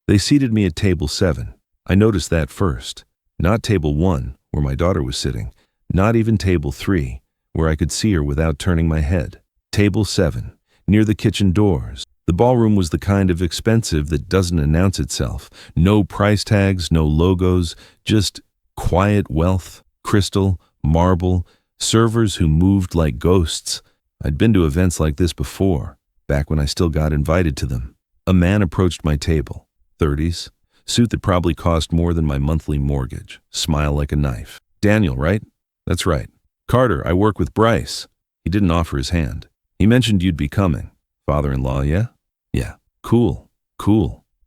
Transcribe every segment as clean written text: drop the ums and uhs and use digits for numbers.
They seated me at table 7. I noticed that first. Not table 1, where my daughter was sitting. Not even table 3, where I could see her without turning my head. Table 7, near the kitchen doors. The ballroom was the kind of expensive that doesn't announce itself. No price tags, no logos, just quiet wealth, crystal, marble, servers who moved like ghosts. I'd been to events like this before, back when I still got invited to them. A man approached my table, 30s, suit that probably cost more than my monthly mortgage, smile like a knife. Daniel, right? That's right. Carter, I work with Bryce. He didn't offer his hand. He mentioned you'd be coming. Father-in-law, yeah? Yeah. Cool.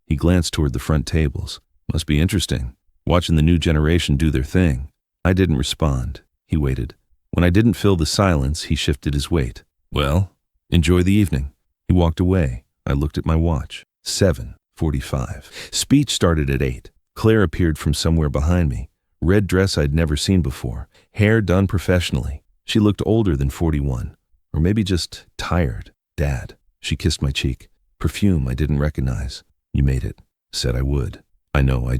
He glanced toward the front tables. Must be interesting, watching the new generation do their thing. I didn't respond. He waited. When I didn't fill the silence, he shifted his weight. Well, enjoy the evening. He walked away. I looked at my watch. 7:45. Speech started at 8. Claire appeared from somewhere behind me. Red dress I'd never seen before. Hair done professionally. She looked older than 41. Or maybe just tired. Dad. She kissed my cheek. Perfume I didn't recognize. You made it. Said I would. I know,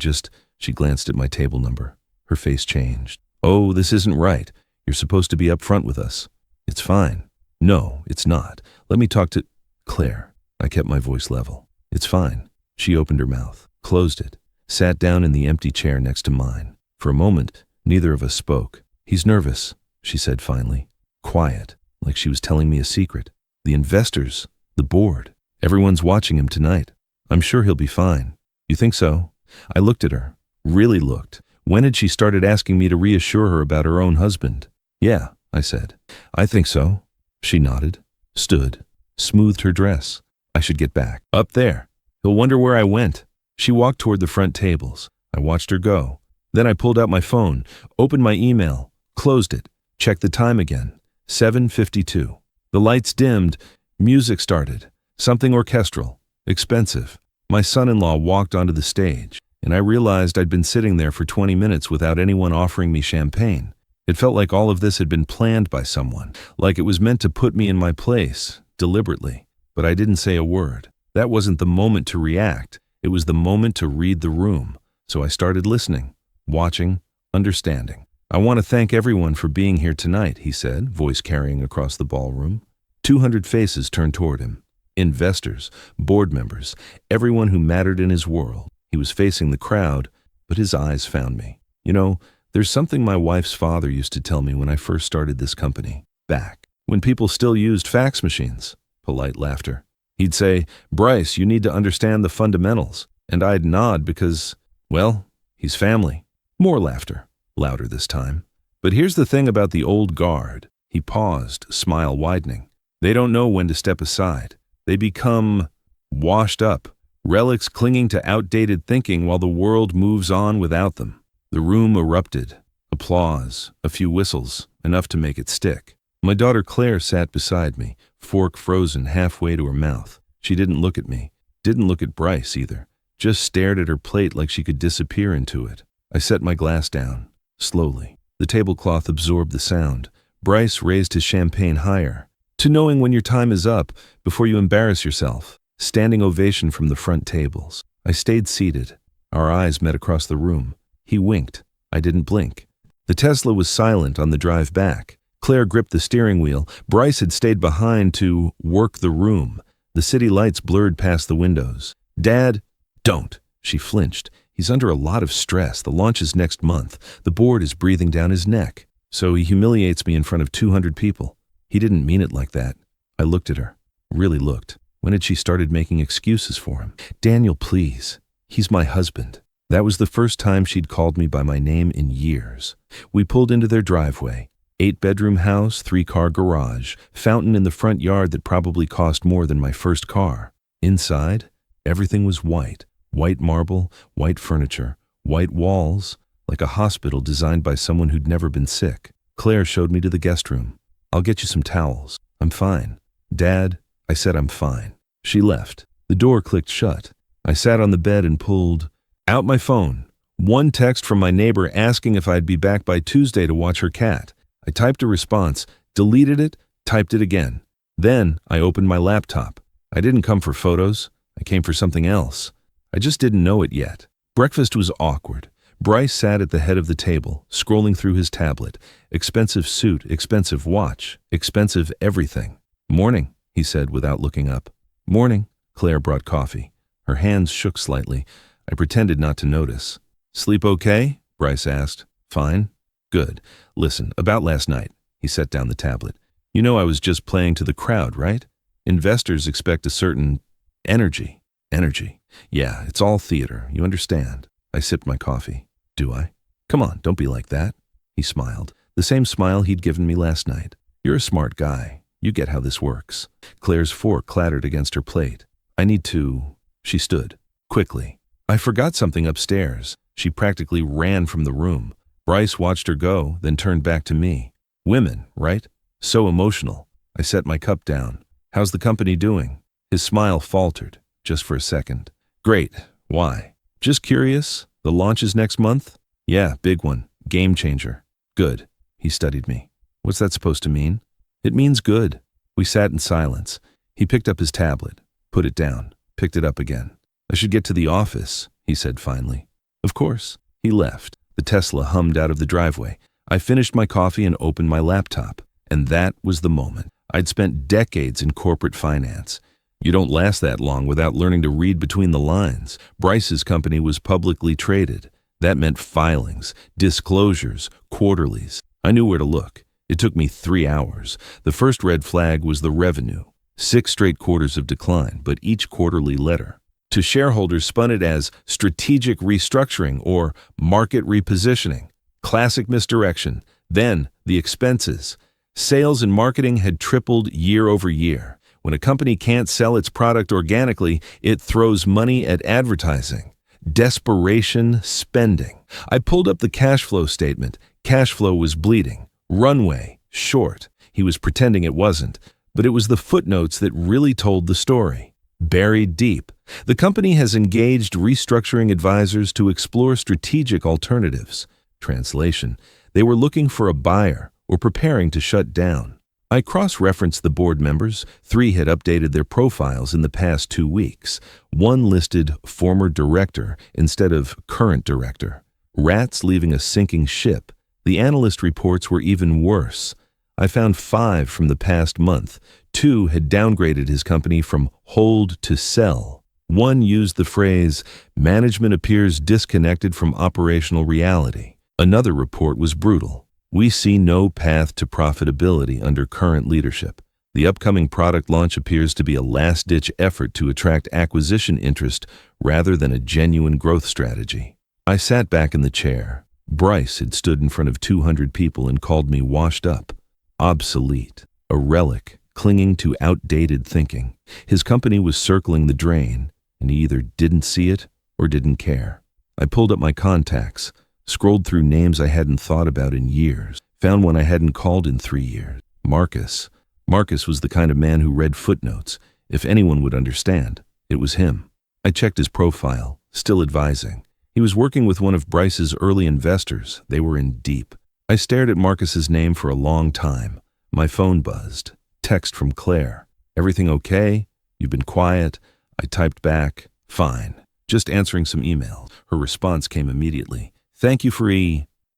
She glanced at my table number. Her face changed. Oh, this isn't right. You're supposed to be up front with us. It's fine. No, it's not. Let me talk to Claire. I kept my voice level. It's fine. She opened her mouth, closed it, sat down in the empty chair next to mine. For a moment, neither of us spoke. He's nervous, she said finally. Quiet, like she was telling me a secret. The investors, the board, everyone's watching him tonight. I'm sure he'll be fine. You think so? I looked at her, really looked. When had she started asking me to reassure her about her own husband? Yeah, I said. I think so. She nodded, stood, smoothed her dress. I should get back. Up there. He'll wonder where I went. She walked toward the front tables. I watched her go. Then I pulled out my phone, opened my email, closed it, checked the time again. 7:52. The lights dimmed. Music started. Something orchestral. Expensive. My son-in-law walked onto the stage, and I realized I'd been sitting there for 20 minutes without anyone offering me champagne. It felt like all of this had been planned by someone, like it was meant to put me in my place, deliberately. But I didn't say a word. That wasn't the moment to react. It was the moment to read the room. So I started listening, watching, understanding. I want to thank everyone for being here tonight, he said, voice carrying across the ballroom. 200 faces turned toward him. Investors, board members, everyone who mattered in his world. He was facing the crowd, but his eyes found me. You know, there's something my wife's father used to tell me when I first started this company, back when people still used fax machines. Polite laughter. He'd say, Bryce, you need to understand the fundamentals. And I'd nod because, well, he's family. More laughter, louder this time. But here's the thing about the old guard. He paused, smile widening. They don't know when to step aside. They become washed up, relics clinging to outdated thinking while the world moves on without them. The room erupted. Applause, a few whistles, enough to make it stick. My daughter Claire sat beside me, fork frozen halfway to her mouth. She didn't look at me, didn't look at Bryce either, just stared at her plate like she could disappear into it. I set my glass down, slowly. The tablecloth absorbed the sound. Bryce raised his champagne higher. To knowing when your time is up, before you embarrass yourself. Standing ovation from the front tables. I stayed seated. Our eyes met across the room. He winked. I didn't blink. The Tesla was silent on the drive back. Claire gripped the steering wheel. Bryce had stayed behind to work the room. The city lights blurred past the windows. Dad, don't. She flinched. He's under a lot of stress. The launch is next month. The board is breathing down his neck. So he humiliates me in front of 200 people. He didn't mean it like that. I looked at her. Really looked. When had she started making excuses for him? Daniel, please. He's my husband. That was the first time she'd called me by my name in years. We pulled into their driveway. 8-bedroom house, 3-car garage, fountain in the front yard that probably cost more than my first car. Inside, everything was white. White marble, white furniture, white walls, like a hospital designed by someone who'd never been sick. Claire showed me to the guest room. I'll get you some towels. I'm fine. Dad, I said I'm fine. She left. The door clicked shut. I sat on the bed and pulled out my phone. One text from my neighbor asking if I'd be back by Tuesday to watch her cat. I typed a response, deleted it, typed it again. Then I opened my laptop. I didn't come for photos. I came for something else. I just didn't know it yet. Breakfast was awkward. Bryce sat at the head of the table, scrolling through his tablet. Expensive suit, expensive watch, expensive everything. "Morning," he said without looking up. "Morning." Claire brought coffee. Her hands shook slightly. I pretended not to notice. "Sleep okay?" Bryce asked. "Fine." "Good. Listen, about last night." He set down the tablet. "You know I was just playing to the crowd, right? Investors expect a certain energy. Energy. Yeah, it's all theater, you understand." I sipped my coffee. "Do I?" "Come on, don't be like that." He smiled. The same smile he'd given me last night. "You're a smart guy. You get how this works." Claire's fork clattered against her plate. "I need to..." She stood. Quickly. "I forgot something upstairs." She practically ran from the room. Bryce watched her go, then turned back to me. "Women, right? So emotional." I set my cup down. "How's the company doing?" His smile faltered, just for a second. "Great. Why?" "Just curious. The launch is next month?" "Yeah, big one. Game changer." "Good." He studied me. "What's that supposed to mean?" "It means good." We sat in silence. He picked up his tablet, put it down, picked it up again. "I should get to the office," he said finally. "Of course." He left. The Tesla hummed out of the driveway. I finished my coffee and opened my laptop. And that was the moment. I'd spent decades in corporate finance. You don't last that long without learning to read between the lines. Bryce's company was publicly traded. That meant filings, disclosures, quarterlies. I knew where to look. It took me 3 hours. The first red flag was the revenue. 6 straight quarters of decline, but each quarterly letter. To shareholders spun it as strategic restructuring or market repositioning. Classic misdirection. Then the expenses. Sales and marketing had tripled year over year. When a company can't sell its product organically, it throws money at advertising. Desperation spending. I pulled up the cash flow statement. Cash flow was bleeding. Runway, short. He was pretending it wasn't. But it was the footnotes that really told the story. Buried deep. The company has engaged restructuring advisors to explore strategic alternatives. Translation. They were looking for a buyer or preparing to shut down. I cross-referenced the board members. 3 had updated their profiles in the past 2 weeks. 1 listed former director instead of current director. Rats leaving a sinking ship. The analyst reports were even worse. I found 5 from the past month. 2 had downgraded his company from hold to sell. 1 used the phrase, "Management appears disconnected from operational reality." Another report was brutal. "We see no path to profitability under current leadership. The upcoming product launch appears to be a last-ditch effort to attract acquisition interest rather than a genuine growth strategy." I sat back in the chair. Bryce had stood in front of 200 people and called me washed up, obsolete, a relic, clinging to outdated thinking. His company was circling the drain, and he either didn't see it or didn't care. I pulled up my contacts, scrolled through names I hadn't thought about in years, found one I hadn't called in 3 years. Marcus. Marcus was the kind of man who read footnotes. If anyone would understand, it was him. I checked his profile, still advising. He was working with one of Bryce's early investors. They were in deep. I stared at Marcus's name for a long time. My phone buzzed. Text from Claire. "Everything okay? You've been quiet." I typed back, "Fine. Just answering some emails." Her response came immediately. "Thank you for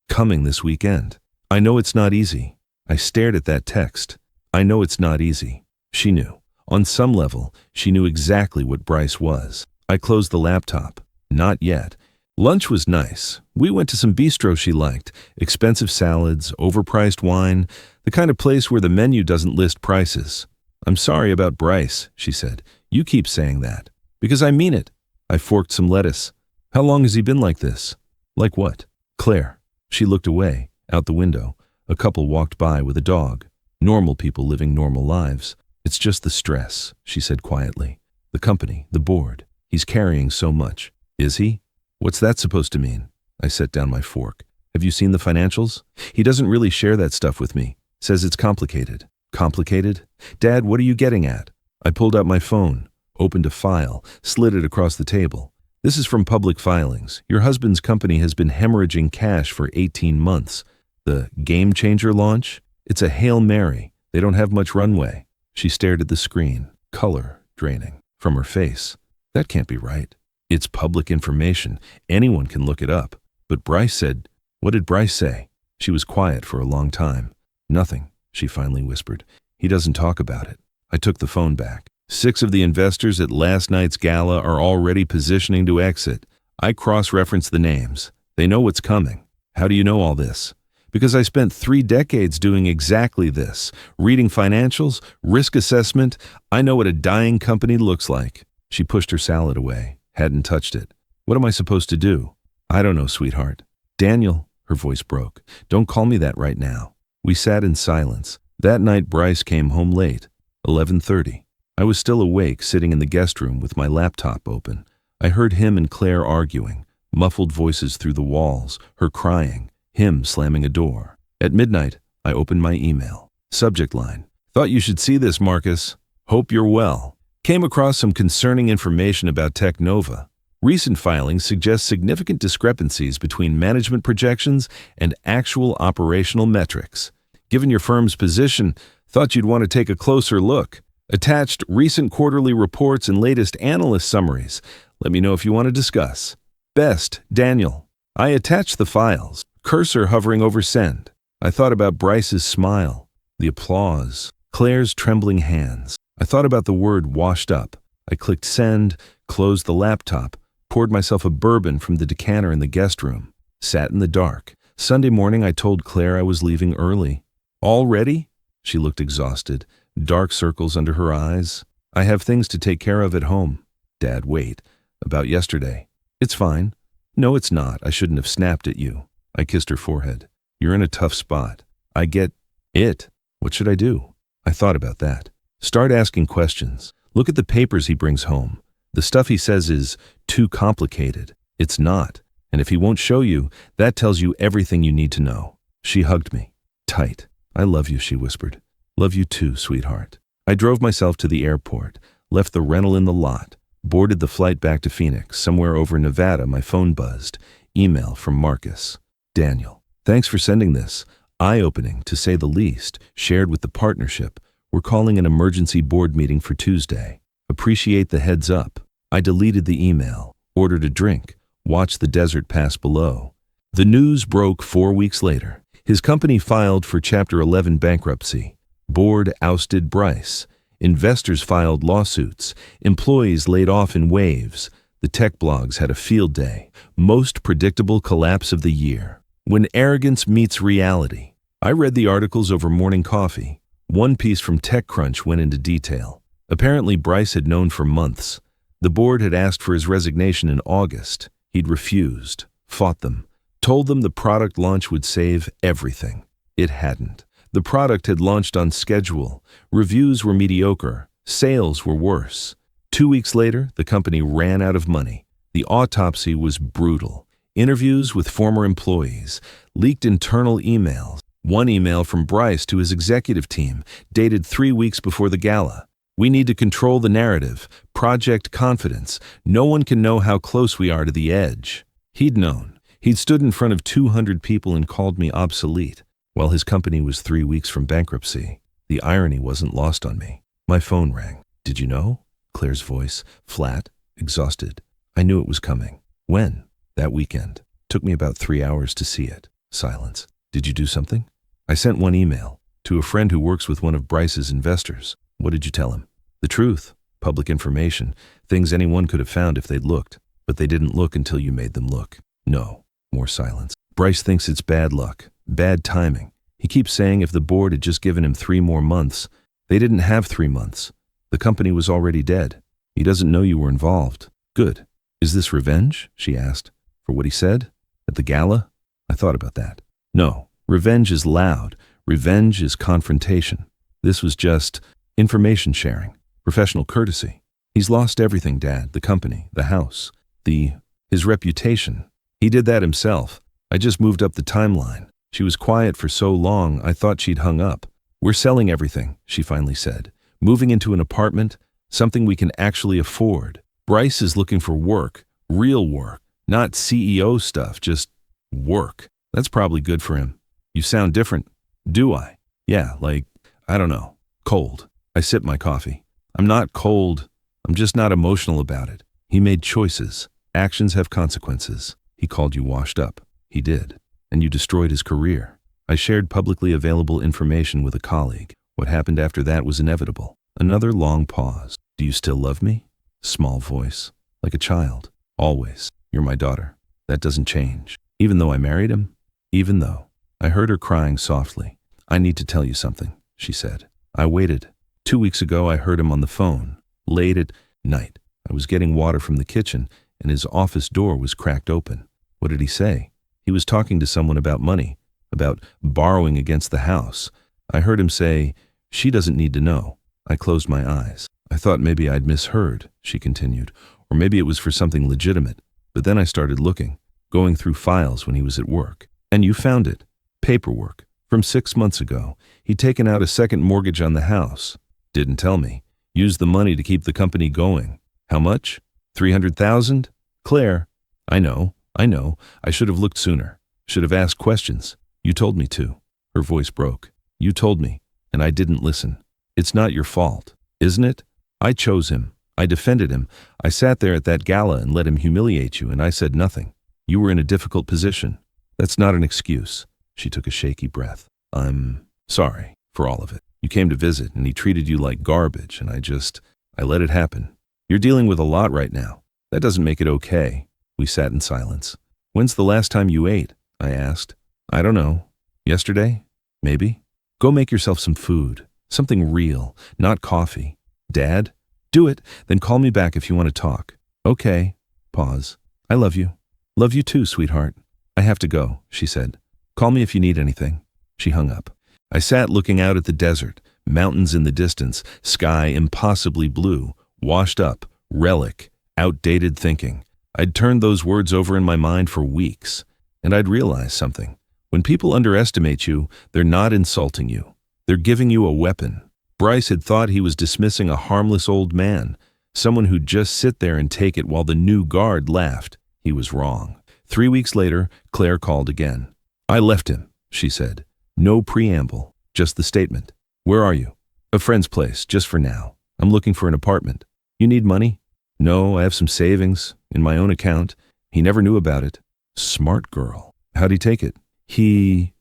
coming this weekend. I know it's not easy." I stared at that text. I know it's not easy. She knew. On some level, she knew exactly what Bryce was. I closed the laptop. Not yet. Lunch was nice. We went to some bistro she liked. Expensive salads, overpriced wine, the kind of place where the menu doesn't list prices. "I'm sorry about Bryce," she said. "You keep saying that." "Because I mean it." I forked some lettuce. "How long has he been like this?" "Like what?" "Claire." She looked away, out the window. A couple walked by with a dog. Normal people living normal lives. "It's just the stress," she said quietly. "The company, the board. He's carrying so much." "Is he? What's that supposed to mean?" I set down my fork. "Have you seen the financials? He doesn't really share that stuff with me. Says it's complicated." "Complicated? Dad, what are you getting at?" I pulled out my phone, opened a file, slid it across the table. "This is from public filings. Your husband's company has been hemorrhaging cash for 18 months. The Game Changer launch? It's a Hail Mary. They don't have much runway." She stared at the screen, color draining from her face. "That can't be right." It's public information. Anyone can look it up. But Bryce said, what did Bryce say? She was quiet for a long time. Nothing, she finally whispered. He doesn't talk about it. I took the phone back. 6 of the investors at last night's gala are already positioning to exit. I cross-referenced the names. They know what's coming. How do you know all this? Because I spent 3 decades doing exactly this. Reading financials, risk assessment. I know what a dying company looks like. She pushed her salad away, hadn't touched it. What am I supposed to do? I don't know, sweetheart. Daniel, her voice broke. Don't call me that right now. We sat in silence. That night Bryce came home late, 11:30. I was still awake, sitting in the guest room with my laptop open. I heard him and Claire arguing, muffled voices through the walls, her crying, him slamming a door. At midnight, I opened my email. Subject line: thought you should see this, Marcus. Hope you're well. Came across some concerning information about Technova. Recent filings suggest significant discrepancies between management projections and actual operational metrics. Given your firm's position, thought you'd want to take a closer look. Attached recent quarterly reports and latest analyst summaries. Let me know if you want to discuss. Best, Daniel. I attached the files, cursor hovering over send. I thought about Bryce's smile, the applause, Claire's trembling hands. I thought about the word washed up. I clicked send, closed the laptop, poured myself a bourbon from the decanter in the guest room, sat in the dark. Sunday morning I told Claire I was leaving early. Already? She looked exhausted, dark circles under her eyes. I have things to take care of at home. Dad, wait. About yesterday. It's fine. No, it's not. I shouldn't have snapped at you. I kissed her forehead. You're in a tough spot. I get it. What should I do? I thought about that. Start asking questions. Look at the papers he brings home. The stuff he says is too complicated. It's not. And if he won't show you, that tells you everything you need to know. She hugged me. Tight. I love you, she whispered. Love you too, sweetheart. I drove myself to the airport, left the rental in the lot, boarded the flight back to Phoenix. Somewhere over Nevada, my phone buzzed. Email from Marcus. Daniel, thanks for sending this. Eye-opening, to say the least, shared with the partnership. We're calling an emergency board meeting for Tuesday. Appreciate the heads up. I deleted the email, ordered a drink, watched the desert pass below. The news broke 4 weeks later. His company filed for Chapter 11 bankruptcy. Board ousted Bryce. Investors filed lawsuits. Employees laid off in waves. The tech blogs had a field day. Most predictable collapse of the year. When arrogance meets reality. I read the articles over morning coffee. One piece from TechCrunch went into detail. Apparently Bryce had known for months. The board had asked for his resignation in August. He'd refused, fought them, told them the product launch would save everything. It hadn't. The product had launched on schedule. Reviews were mediocre. Sales were worse. 2 weeks later, the company ran out of money. The autopsy was brutal. Interviews with former employees, leaked internal emails. One email from Bryce to his executive team, dated 3 weeks before the gala. We need to control the narrative. Project confidence. No one can know how close we are to the edge. He'd known. He'd stood in front of 200 people and called me obsolete, while his company was 3 weeks from bankruptcy. The irony wasn't lost on me. My phone rang. Did you know? Claire's voice, flat, exhausted. I knew it was coming. When? That weekend. Took me about 3 hours to see it. Silence. Did you do something? I sent one email to a friend who works with one of Bryce's investors. What did you tell him? The truth. Public information. Things anyone could have found if they'd looked. But they didn't look until you made them look. No. More silence. Bryce thinks it's bad luck. Bad timing. He keeps saying if the board had just given him 3 more months. They didn't have 3 months. The company was already dead. He doesn't know you were involved. Good. Is this revenge? She asked. For what he said? At the gala? I thought about that. No. Revenge is loud. Revenge is confrontation. This was just information sharing. Professional courtesy. He's lost everything, Dad. The company. The house. His reputation. He did that himself. I just moved up the timeline. She was quiet for so long, I thought she'd hung up. We're selling everything, she finally said. Moving into an apartment, something we can actually afford. Bryce is looking for work, real work, not CEO stuff, just work. That's probably good for him. You sound different. Do I? Yeah, like, I don't know, cold. I sip my coffee. I'm not cold. I'm just not emotional about it. He made choices. Actions have consequences. He called you washed up. He did. And you destroyed his career. I shared publicly available information with a colleague. What happened after that was inevitable. Another long pause. Do you still love me? Small voice. Like a child. Always. You're my daughter. That doesn't change. Even though I married him? Even though. I heard her crying softly. I need to tell you something, she said. I waited. 2 weeks ago, I heard him on the phone. Late at night. I was getting water from the kitchen, and his office door was cracked open. What did he say? He was talking to someone about money, about borrowing against the house. I heard him say, "She doesn't need to know." I closed my eyes. I thought maybe I'd misheard, she continued, or maybe it was for something legitimate. But then I started looking, going through files when he was at work. And you found it. Paperwork. From 6 months ago. He'd taken out a second mortgage on the house. Didn't tell me. Used the money to keep the company going. How much? 300,000? Claire. I know. I should have looked sooner. Should have asked questions. You told me to. Her voice broke. You told me, and I didn't listen. It's not your fault, isn't it? I chose him. I defended him. I sat there at that gala and let him humiliate you, and I said nothing. You were in a difficult position. That's not an excuse. She took a shaky breath. I'm sorry for all of it. You came to visit, and he treated you like garbage, and I let it happen. You're dealing with a lot right now. That doesn't make it okay. We sat in silence. When's the last time you ate? I asked. I don't know. Yesterday? Maybe. Go make yourself some food. Something real, not coffee. Dad? Do it, then call me back if you want to talk. Okay. Pause. I love you. Love you too, sweetheart. I have to go, she said. Call me if you need anything. She hung up. I sat looking out at the desert, mountains in the distance, sky impossibly blue, washed up, relic, outdated thinking. I'd turned those words over in my mind for weeks, and I'd realized something. When people underestimate you, they're not insulting you. They're giving you a weapon. Bryce had thought he was dismissing a harmless old man, someone who'd just sit there and take it while the new guard laughed. He was wrong. 3 weeks later, Claire called again. I left him, she said. No preamble, just the statement. Where are you? A friend's place, just for now. I'm looking for an apartment. You need money? No, I have some savings in my own account. He never knew about it. Smart girl. How'd he take it? She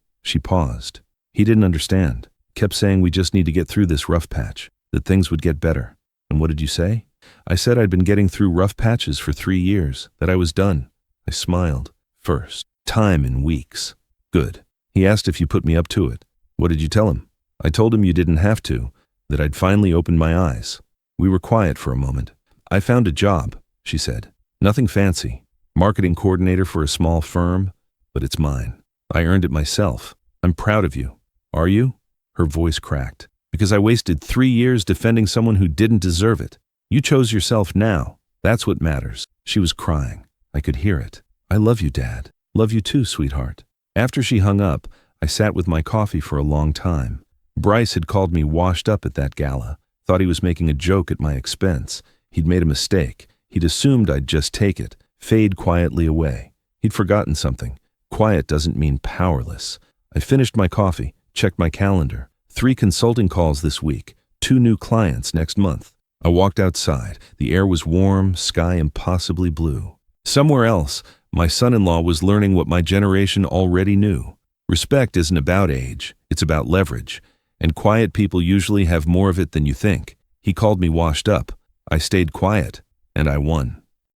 paused. He didn't understand. Kept saying we just need to get through this rough patch, that things would get better. And what did you say? I said I'd been getting through rough patches for 3 years, that I was done. I smiled. First time in weeks. Good. He asked if you put me up to it. What did you tell him? I told him you didn't have to, that I'd finally opened my eyes. We were quiet for a moment. I found a job, she said. Nothing fancy. Marketing coordinator for a small firm, but it's mine. I earned it myself. I'm proud of you. Are you? Her voice cracked. Because I wasted 3 years defending someone who didn't deserve it. You chose yourself now. That's what matters. She was crying. I could hear it. I love you, Dad. Love you too, sweetheart. After she hung up, I sat with my coffee for a long time. Bryce had called me washed up at that gala. Thought he was making a joke at my expense. He'd made a mistake. He'd assumed I'd just take it, fade quietly away. He'd forgotten something. Quiet doesn't mean powerless. I finished my coffee, checked my calendar. 3 consulting calls this week, 2 new clients next month. I walked outside. The air was warm, sky impossibly blue. Somewhere else, my son-in-law was learning what my generation already knew. Respect isn't about age, it's about leverage. And quiet people usually have more of it than you think. He called me washed up. I stayed quiet, and I won.